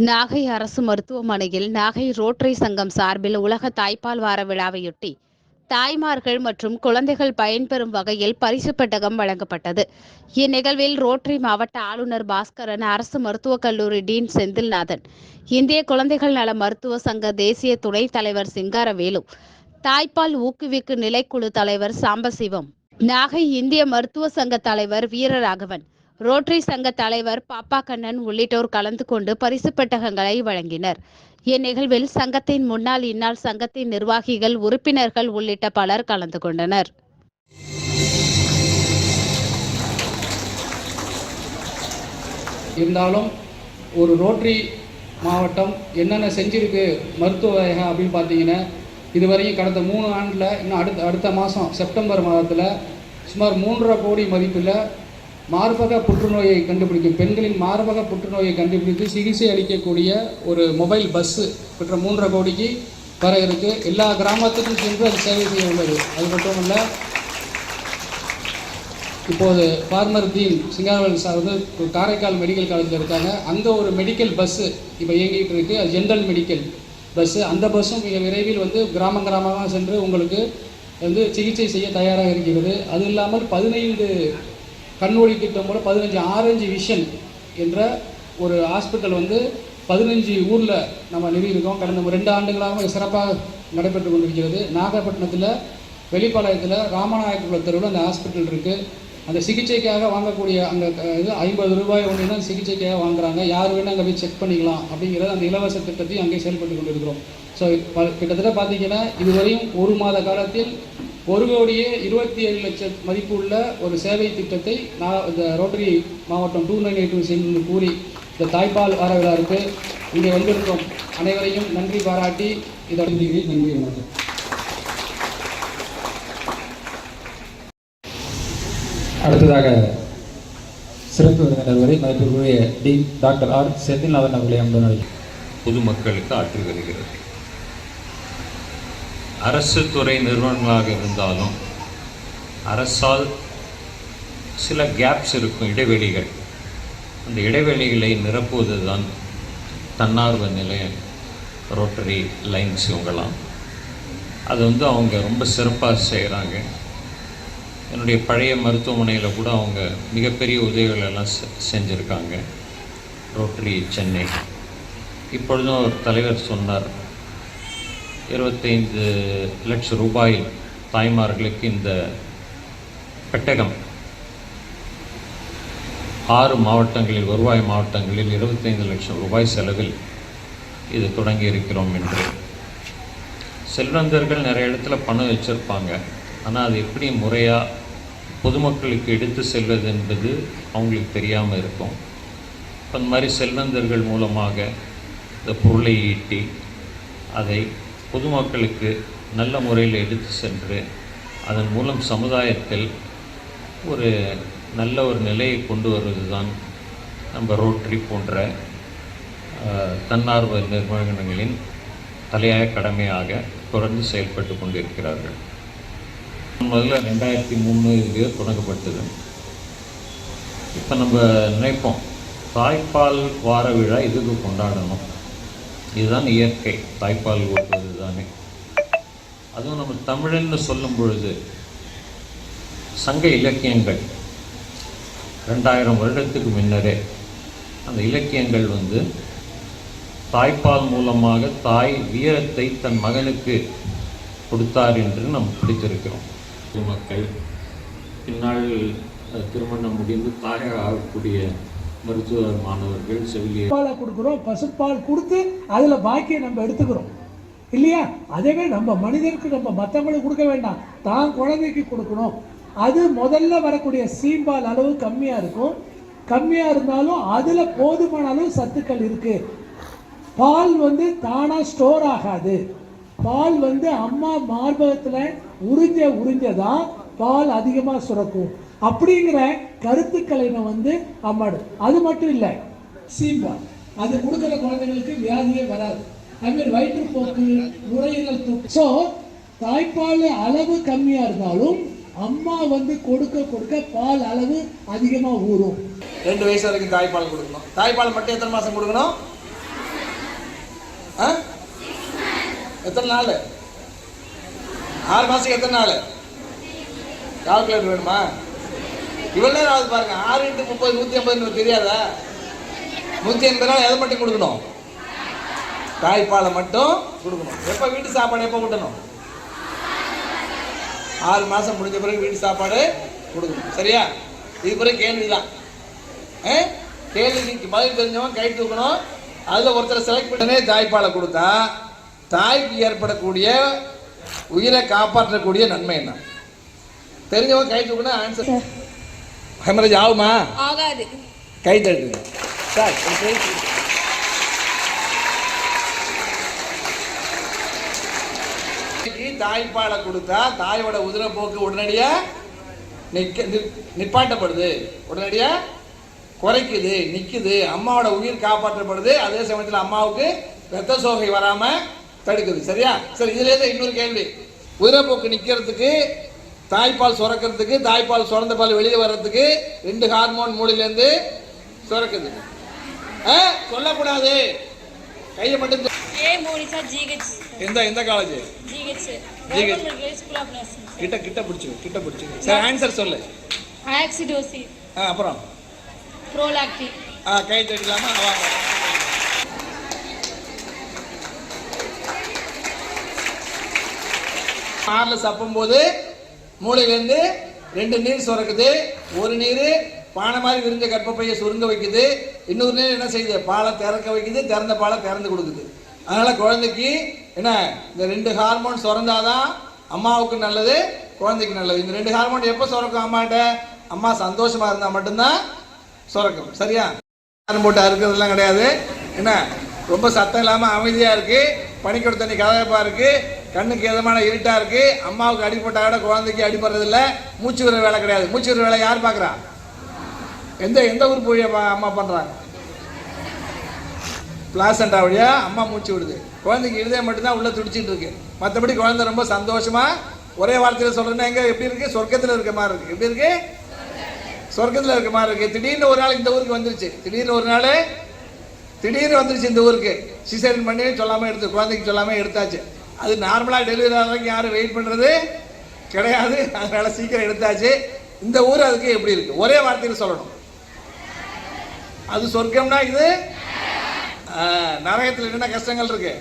நாகை அரசு மருத்துவமனையில் நாகை ரோட்டரி சங்கம் சார்பில் உலக தாய்ப்பால் வார விழாவையொட்டி தாய்மார்கள் மற்றும் குழந்தைகள் பயன்பெறும் வகையில் பரிசு பெட்டகம் வழங்கப்பட்டது. இந்நிகழ்வில் ரோட்டரி மாவட்ட ஆளுநர் பாஸ்கரன், அரசு மருத்துவக் கல்லூரி டீன் செந்தில்நாதன், இந்திய குழந்தைகள் நல மருத்துவ சங்க தேசிய துணைத் தலைவர் சிங்காரவேலு, தாய்ப்பால் ஊக்குவிக்கு நிலைக்குழு தலைவர் சாம்பசிவம், நாகை இந்திய மருத்துவ சங்க தலைவர் வீரராகவன், ரோட்டரி சங்க தலைவர் பாப்பாக்கண்ணன் உள்ளிட்டோர் கலந்து கொண்டு பரிசு பெட்டகங்களை வழங்கினர். இந்நிகழ்வில் சங்கத்தின் முன்னாள் இந்நாள் சங்கத்தின் நிர்வாகிகள், உறுப்பினர்கள் உள்ளிட்ட பலர் கலந்து கொண்டனர். இருந்தாலும் ஒரு ரோட்டரி மாவட்டம் என்னென்ன செஞ்சிருக்கு மருத்துவ வகையாக அப்படின்னு பார்த்தீங்கன்னா, இதுவரையும் கடந்த 3 ஆண்டில் இன்னும் அடுத்த மாதம் செப்டம்பர் மாதத்தில் சுமார் 3.5 கோடி மதிப்பில் மார்பக புற்றுநோயை கண்டுபிடிக்கும் பெண்களின் மார்பக புற்றுநோயை கண்டுபிடித்து சிகிச்சை அளிக்கக்கூடிய ஒரு மொபைல் பஸ்ஸு பெற்ற 3.5 கோடிக்கு வர இருக்குது. எல்லா கிராமத்துக்கும் சென்று அது சேவை செய்ய உள்ளது. அது மட்டும் இல்லை, இப்போது ஃபார்மர் தீன் சிங்காரவேல் சார் வந்து காரைக்கால் மெடிக்கல் காலேஜில் இருக்காங்க. அங்கே ஒரு மெடிக்கல் பஸ்ஸு இப்போ இயங்கிட்டு இருக்குது. அது ஜென்ரல் மெடிக்கல் பஸ்ஸு. அந்த பஸ்ஸும் மிக விரைவில் வந்து கிராமமாக சென்று உங்களுக்கு வந்து சிகிச்சை செய்ய தயாராக இருக்கிறது. அது இல்லாமல் 15 கண்ணொளி திட்டம் போல 15 ஆரஞ்சு விஷன் என்ற ஒரு ஹாஸ்பிட்டல் வந்து 15 ஊரில் நம்ம நிறுவியிருக்கோம். கடந்த 2 ஆண்டுகளாக சிறப்பாக நடைபெற்று கொண்டிருக்கிறது. நாகப்பட்டினத்தில் வெளிப்பாளையத்தில் ராமநாயக்குள தெருவில் அந்த ஹாஸ்பிட்டல் இருக்குது. அந்த சிகிச்சைக்காக வாங்கக்கூடிய அந்த இது 50 ரூபாய் ஒன்று தான் சிகிச்சைக்காக வாங்குறாங்க. யார் வேணும் அங்கே போய் செக் பண்ணிக்கலாம் அப்படிங்கிறது அந்த இலவச திட்டத்தையும் அங்கே செயல்பட்டு கொண்டிருக்கிறோம். ஸோ கிட்டத்தட்ட பார்த்தீங்கன்னா இதுவரையும் 1 மாத காலத்தில் 1,27 லட்சம் மதிப்பு உள்ள ஒரு சேவை திட்டத்தை இந்த ரோட்டரி மாவட்டம் 2982 கூறி இந்த தாய்ப்பால் வார விழாவுக்கு இங்கே வந்திருக்கிறோம் அனைவரையும் நன்றி பாராட்டி இதை நன்றி வணக்கம். அடுத்ததாக சிறப்பு விருந்தினர் வரை மதிப்பிற்குரிய டீன் டாக்டர் ஆர் செந்தில்நாதன் அவர்களை அன்புடன் பொதுமக்களுக்கு ஆற்றி வருகிறது. அரசு துறை நிறுவனங்களாக இருந்தாலும் அரசால் சில கேப்ஸ் இருக்கும், இடைவெளிகள். அந்த இடைவெளிகளை நிரப்புவது தான் தன்னார்வ நிலைய ரோட்டரி லைன்ஸ் இவங்களாம். அது வந்து அவங்க ரொம்ப சிறப்பாக செய்கிறாங்க. என்னுடைய பழைய மருத்துவமனையில் கூட அவங்க மிகப்பெரிய உதவிகள் எல்லாம் செஞ்சுருக்காங்க. ரோட்டரி சென்னை இப்பொழுதும் ஒரு தலைவர் சொன்னார், 25 லட்சம் ரூபாய் தாய்மார்களுக்கு இந்த பெட்டகம் 6 மாவட்டங்களில், வருவாய் மாவட்டங்களில் 25 லட்சம் ரூபாய் செலவில் இது தொடங்கி இருக்கிறோம் என்று. செல்வந்தர்கள் நிறைய இடத்துல பணம் வச்சுருப்பாங்க. ஆனால் அது எப்படி முறையாக பொதுமக்களுக்கு எடுத்து செல்வது என்பது அவங்களுக்கு தெரியாமல் இருக்கும். அந்த மாதிரி செல்வந்தர்கள் மூலமாக இந்த பொருளை ஈட்டி அதை பொதுமக்களுக்கு நல்ல முறையில் எடுத்து சென்று அதன் மூலம் சமுதாயத்தில் ஒரு நல்ல ஒரு நிலையை கொண்டு வருவது தான் நம்ம ரோட்டரி போன்ற தன்னார்வ நிறுவனங்களின் தலையாய கடமையாக தொடர்ந்து செயல்பட்டு கொண்டிருக்கிறார்கள். முதல்ல 2003 தொடங்கப்பட்டது. இப்போ நம்ம நினைப்போம் தாய்ப்பால் வார விழா இதுக்கு கொண்டாடணும், இதுதான் இயற்கை, தாய்ப்பால் ஊட்டுவது தானே. அதுவும் நம்ம தமிழன்னு சொல்லும் பொழுது சங்க இலக்கியங்கள் 2000 வருடத்துக்கு முன்னரே அந்த இலக்கியங்கள் வந்து தாய்ப்பால் மூலமாக தாய் வீரத்தை தன் மகனுக்கு கொடுத்தார் என்று நாம் பிடித்திருக்கிறோம். மக்கள் பின்னால் திருமணம் முடிந்து தாயாக ஆகக்கூடிய மருத்துவ மாணவர்கள் செவிலியர் பாலை கொடுக்குறோம், பசுப்பால் கொடுத்து அதில் பாக்கியை நம்ம எடுத்துக்கிறோம் இல்லையா? அதேவே நம்ம மனிதருக்கு நம்ம மற்றவங்களுக்கு கொடுக்க வேண்டாம், தான் குழந்தைக்கு கொடுக்கணும். அது முதல்ல வரக்கூடிய சீம்பால் அளவு கம்மியாக இருக்கும். கம்மியாக இருந்தாலும் அதில் போதுமான அளவு சத்துக்கள் இருக்குது. பால் வந்து தானாக ஸ்டோர் ஆகாது. பால் வந்து அம்மா மார்பகத்தில் உறிஞ்சதான் பால் அதிகமாக சுரக்கும் அப்படிங்கிற கருத்துக்களை வந்து அம்மாடு. அது மட்டும் இல்லை, சீம்பால் அது கொடுக்குற குழந்தைங்களுக்கு வியாதியே வராது. அதுமாதிரி வயிற்றுப்போக்கு, நுரையீரல் தூக்கு. ஸோ தாய்ப்பால் அளவு கம்மியாக இருந்தாலும் அம்மா வந்து கொடுக்க பால் அளவு அதிகமாக ஊறும். 2 வயசு வரைக்கும் தாய்ப்பால் கொடுக்கணும். தாய்ப்பால் மட்டும் எத்தனை மாதம் கொடுக்கணும்? எத்தனை நாள்? 6 மாதத்துக்கு எத்தனை நாள்? கால்குலேட்டர் வேணுமா? இவ்வளோ நேரம் ஆகுது பாருங்க. 6 × 30 180 தெரியாதா? 180 நாள் எதை மட்டும் கொடுக்கணும்? தாய்ப்பாலை மட்டும் கொடுக்கணும். எப்போ வீட்டு சாப்பாடு எப்போ ஊட்டணும்? 6 மாதம் முடிஞ்ச பிறகு வீட்டு சாப்பாடு கொடுக்கணும். சரியா? இது பிறகு கேள்வி தான். கேள்விக்கு பதில் தெரிஞ்சவன் கை தூக்கணும். அதில் ஒருத்தரை செலக்ட் பண்ணனே தாய்ப்பாலை கொடுத்தா தாய்க்கு ஏற்படக்கூடிய உயிரை காப்பாற்றக்கூடிய நன்மை என்ன? தெரிஞ்சவங்க கை தூக்கணும். ஆன்சர் ஹெமரேஜ் ஆகுமா? ஆகாது. கை தட்டுங்க சார். தாய்ப்பாலை கொடுத்தா தாயோட உதிரப்போக்கு உடனடியாக நிப்பாட்டப்படுது, உடனடியாக குறைக்குது, நிற்குது. அம்மாவோட உயிர் காப்பாற்றப்படுது. அதே சமயத்தில் அம்மாவுக்கு ரத்த சோகை வராமல் தடுக்குது. சரியா? சரி, இதுலேருந்து இன்னொரு கேள்வி. உதிரப்போக்கு நிற்கிறதுக்கு, தாய்ப்பால் சுரக்கிறதுக்கு, தாய்ப்பால் சுரந்த பால் வெளியே வர்றதுக்கு 2 ஹார்மோன் மூளையிலேருந்து சுரக்குது. சொல்லக்கூடாது, கையை மட்டும். எந்த காலேஜ்? கிட்ட பிடிச்சு. சரி, ஆன்சர் சொல்லு. ஆக்சிடோசி. அப்புறம் ப்ரோலாக்டின். கை தட்டலாமா? ஆறில் சப்பும் போது மூளையிலேருந்து 2 நீர் சுரக்குது. ஒரு நீர் பானை மாதிரி விரிஞ்ச கர்ப்பப்பையை சுருங்க வைக்குது. இன்னொரு நீர் என்ன செய்யுது? பாலை திறக்க வைக்குது. திறந்த பாலை திறந்து கொடுக்குது. அதனால் குழந்தைக்கு என்ன, இந்த 2 ஹார்மோன் சுரந்தாதான் அம்மாவுக்கு நல்லது, குழந்தைக்கு நல்லது. இந்த 2 ஹார்மோன் எப்போ சுரக்கும்? அம்மாட்ட அம்மா சந்தோஷமாக இருந்தால் மட்டும்தான் சுரக்கும். சரியா? போட்டு அறுக்கிறதுலாம் கிடையாது. என்ன, ரொம்ப சத்தம் இல்லாமல் அமைதியாக இருக்குது. பனிக்கூட தண்ணி கதகப்பாக இருக்குது. கண்ணுக்கு எதமான இருட்டாக இருக்குது. அம்மாவுக்கு அடிப்பட்ட கூட குழந்தைக்கு அடிப்படுறதில்ல. மூச்சு விடுற வேலை கிடையாது. மூச்சு விடுற வேலை யார் பார்க்குறா? எந்த ஊர் போய் அம்மா பண்ணுறாங்க? பிளாசண்டா வழியா அம்மா மூச்சு விடுது. குழந்தைக்கு இருதயம் மட்டும்தான் உள்ளே துடிச்சிட்டு இருக்கு. மற்றபடி குழந்தை ரொம்ப சந்தோஷமாக, ஒரே வார்த்தையில் சொல்கிறேன்னா எங்கே எப்படி இருக்குது? சொர்க்கத்தில் இருக்க மாதிரி இருக்குது. எப்படி இருக்குது? சொர்க்கத்தில் இருக்க மாதிரி இருக்குது. திடீர்னு ஒரு நாள் இந்த ஊருக்கு வந்துருச்சு. திடீர்னு வந்துருச்சு இந்த ஊருக்கு. சிசேரியன் பண்ணி சொல்லாமல் எடுத்து, குழந்தைக்கு சொல்லாமல் எடுத்தாச்சு. அது நார்மலாக டெலிவரி ஆகிற வரைக்கும் யாரும் வெயிட் பண்ணுறது கிடையாது. அதனால் சீக்கிரம் எடுத்தாச்சு. இந்த ஊர் அதுக்கு எப்படி இருக்குது? ஒரே வார்த்தையில் சொல்லணும். அது சொர்க்கம்னா இது நரகத்தில் என்னென்ன கஷ்டங்கள் இருக்குது?